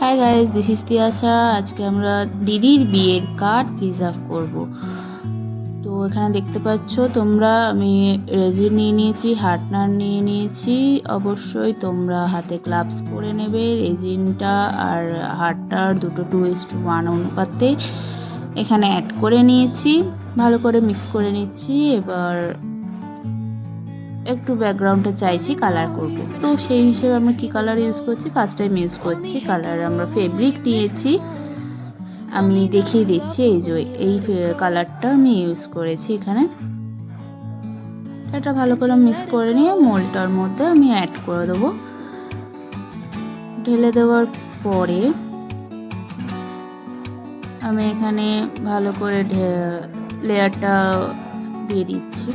Hi guys, this is Tiyasha. আজকে আমরা দিদির বিয়ের কার্ড প্রিজার্ভ করব। তো এখানে দেখতে পাচ্ছ তোমরা, আমি রেজিন নিয়ে নিয়েছি, হার্টনার নিয়ে নিয়েছি। অবশ্যই তোমরা হাতে গ্লাভস পরে নেবে। রেজিনটা আর হার্টনার দুটো 2:1 অনুপাতে এখানে অ্যাড করে নিয়েছি, ভালো করে মিক্স করে নিচ্ছি। এবার একটু ব্যাকগ্রাউন্ডে চাইছি কালার করব, তো সেই হিসেবে আমরা কি কালার ইউজ করছি, ফার্স্ট টাইম ইউজ করছি কালার। আমরা ফেব্রিক নিয়েছি, আমি দেখিয়ে দিচ্ছি। এই যে এই কালারটা আমি ইউজ করেছি এখানে। এটা ভালো করে মিক্স করে নিয়ে মোল্ডটার মধ্যে আমি অ্যাড করে দেবো। ঢেলে দেওয়ার পরে আমি এখানে ভালো করে লেয়ারটা দিয়ে দিচ্ছি।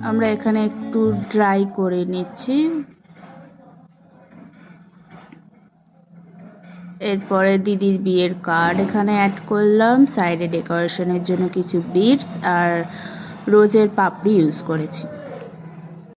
আমরা এখানে একটু ড্রাই করে নিচ্ছি। এরপরে দিদির বিয়ের কার্ড এখানে অ্যাড করলাম। সাইডে ডেকোরেশনের জন্য কিছু বিডস আর রোজের পাপড়ি ইউজ করেছি।